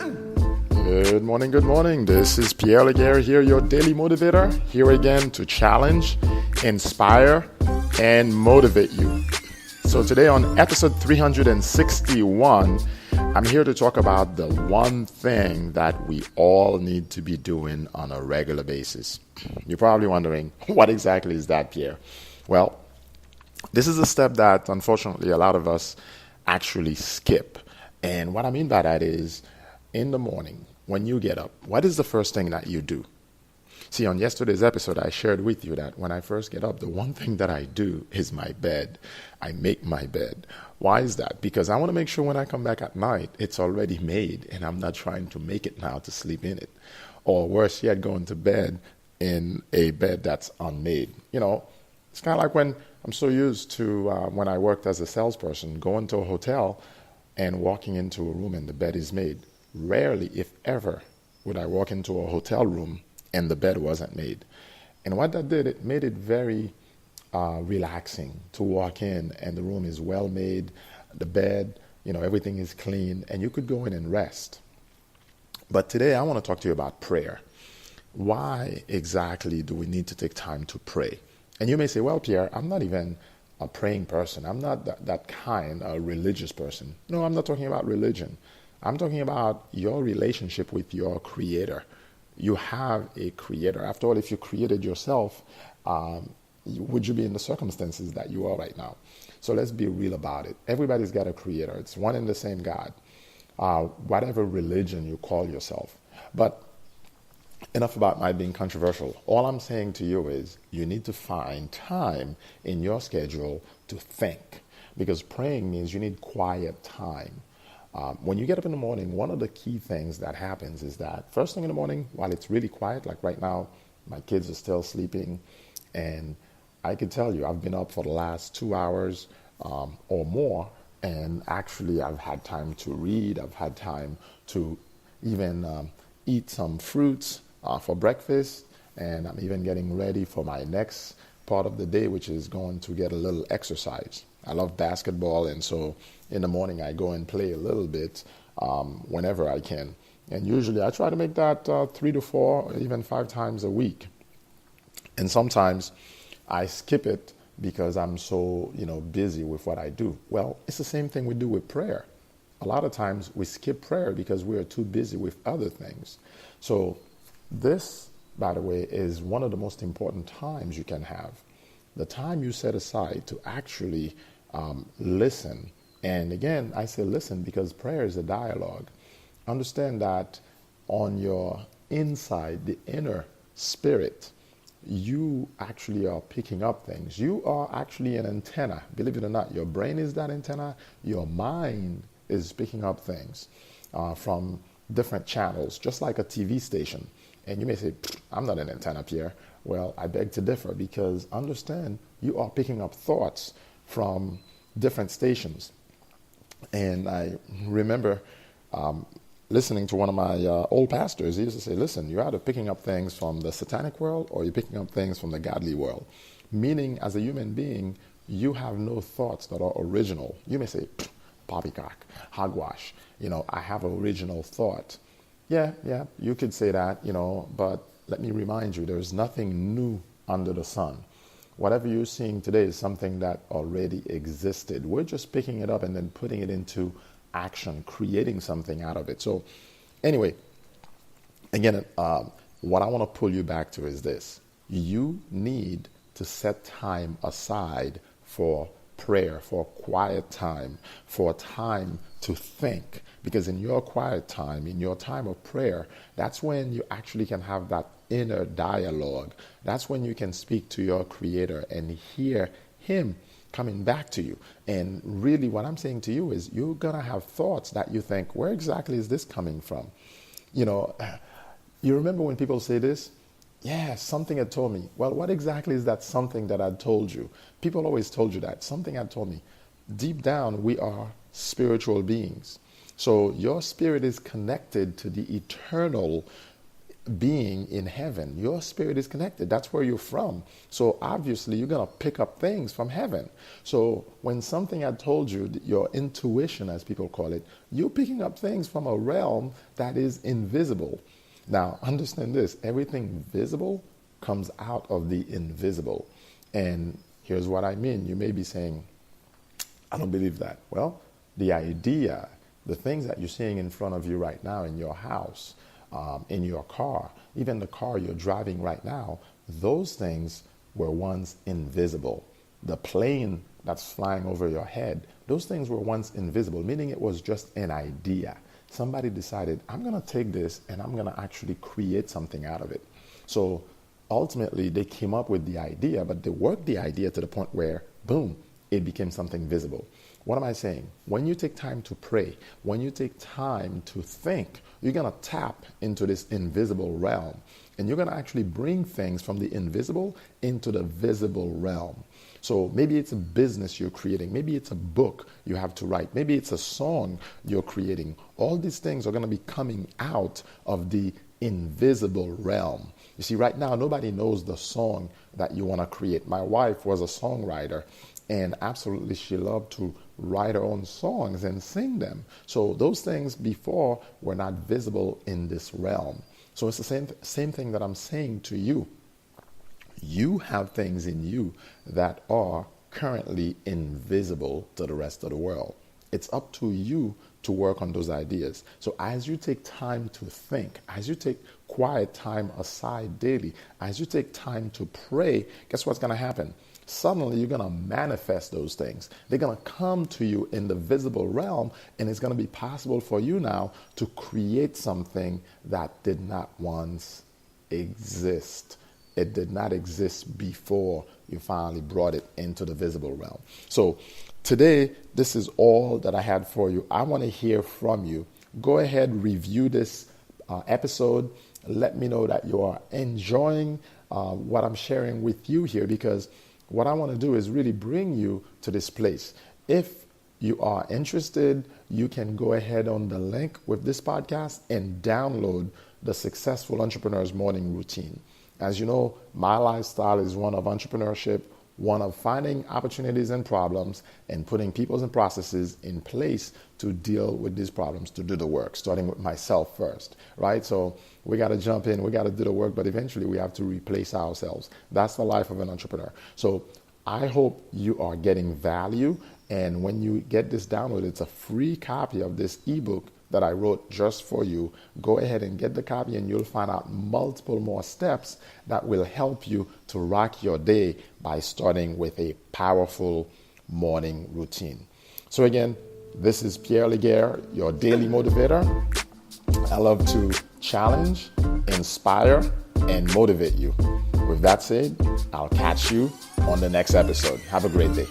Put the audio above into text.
Good morning, good morning. This is Pierre Laguerre here, your daily motivator, here again to challenge, inspire, and motivate you. So today on episode 361, I'm here to talk about the one thing that we all need to be doing on a regular basis. You're probably wondering, what exactly is that, Pierre? Well, this is a step that unfortunately a lot of us actually skip. And what I mean by that is, in the morning, when you get up, what is the first thing that you do? See, on yesterday's episode, I shared with you that when I first get up, the one thing that I do is my bed. I make my bed. Why is that? Because I want to make sure when I come back at night, it's already made and I'm not trying to make it now to sleep in it. Or worse yet, going to bed in a bed that's unmade. You know, it's kind of like when I'm so used to when I worked as a salesperson, going to a hotel and walking into a room and the bed is made. Rarely, if ever, would I walk into a hotel room and the bed wasn't made. And what that did, it made it very relaxing to walk in and the room is well made, the bed, everything is clean, and you could go in and rest. But today I want to talk to you about prayer. Why exactly do we need to take time to pray? And you may say, well, Pierre, I'm not even a praying person. I'm not that kind of religious person. No, I'm not talking about religion. I'm talking about your relationship with your creator. You have a creator. After all, if you created yourself, would you be in the circumstances that you are right now? So let's be real about it. Everybody's got a creator. It's one and the same God, whatever religion you call yourself. But enough about my being controversial. All I'm saying to you is you need to find time in your schedule to think, because praying means you need quiet time. When you get up in the morning, one of the key things that happens is that first thing in the morning, while it's really quiet, like right now, my kids are still sleeping, and I can tell you, I've been up for the last 2 hours or more, and actually I've had time to read, I've had time to even eat some fruits for breakfast, and I'm even getting ready for my next part of the day, which is going to get a little exercise. I love basketball, and so in the morning I go and play a little bit whenever I can. And usually I try to make that 3 to 4, even 5 times a week. And sometimes I skip it because I'm so busy with what I do. Well, it's the same thing we do with prayer. A lot of times we skip prayer because we are too busy with other things. So this, by the way, is one of the most important times you can have. The time you set aside to actually listen. And again, I say listen because prayer is a dialogue. Understand that on your inside, the inner spirit, you actually are picking up things. You are actually an antenna. Believe it or not, your brain is that antenna. Your mind is picking up things from different channels, just like a TV station. And you may say, I'm not an antenna, Pierre. Well, I beg to differ, because understand you are picking up thoughts from different stations. And I remember listening to one of my old pastors. He used to say, listen, you're either picking up things from the satanic world or you're picking up things from the godly world. Meaning, as a human being, you have no thoughts that are original. You may say, poppycock, hogwash, I have an original thought. Yeah, you could say that, but let me remind you, there's nothing new under the sun. Whatever you're seeing today is something that already existed. We're just picking it up and then putting it into action, creating something out of it. So anyway, again, what I want to pull you back to is this. You need to set time aside for prayer, for quiet time, for time to think. Because in your quiet time, in your time of prayer, that's when you actually can have that inner dialogue. That's when you can speak to your creator and hear him coming back to you. And really what I'm saying to you is you're going to have thoughts that you think, where exactly is this coming from? You remember when people say this? Yeah, something had told me. Well, what exactly is that something that had told you? People always told you that. Something had told me. Deep down, we are spiritual beings. So your spirit is connected to the eternal being in heaven. Your spirit is connected. That's where you're from. So obviously you're going to pick up things from heaven. So when something I told you, your intuition, as people call it, you're picking up things from a realm that is invisible. Now, understand this. Everything visible comes out of the invisible. And here's what I mean. You may be saying, I don't believe that. Well, the idea, the things that you're seeing in front of you right now in your house, in your car, even the car you're driving right now, those things were once invisible. The plane that's flying over your head, those things were once invisible, meaning it was just an idea. Somebody decided, I'm going to take this and I'm going to actually create something out of it. So ultimately, they came up with the idea, but they worked the idea to the point where, boom, it became something visible. What am I saying? When you take time to pray, when you take time to think, you're going to tap into this invisible realm. And you're going to actually bring things from the invisible into the visible realm. So maybe it's a business you're creating. Maybe it's a book you have to write. Maybe it's a song you're creating. All these things are going to be coming out of the invisible realm. You see, right now, nobody knows the song that you want to create. My wife was a songwriter, and absolutely she loved to write her own songs and sing them. So those things before were not visible in this realm. So it's the same thing that I'm saying to you. You have things in you that are currently invisible to the rest of the world. It's up to you to work on those ideas. So as you take time to think, as you take quiet time aside daily, as you take time to pray, guess what's going to happen? Suddenly you're going to manifest those things. They're going to come to you in the visible realm, and it's going to be possible for you now to create something that did not once exist. It did not exist before you finally brought it into the visible realm. So today, this is all that I had for you. I want to hear from you. Go ahead, review this episode. Let me know that you are enjoying what I'm sharing with you here, because what I want to do is really bring you to this place. If you are interested, you can go ahead on the link with this podcast and download the Successful Entrepreneur's Morning Routine. As you know, my lifestyle is one of entrepreneurship, one of finding opportunities and problems and putting people and processes in place to deal with these problems, to do the work, starting with myself first, right? So we got to jump in, we got to do the work, but eventually we have to replace ourselves. That's the life of an entrepreneur. So I hope you are getting value. And when you get this download, it's a free copy of this ebook that I wrote just for you. Go ahead and get the copy, and you'll find out multiple more steps that will help you to rock your day by starting with a powerful morning routine. So again, this is Pierre Laguerre, your daily motivator. I love to challenge, inspire, and motivate you. With that said, I'll catch you on the next episode. Have a great day.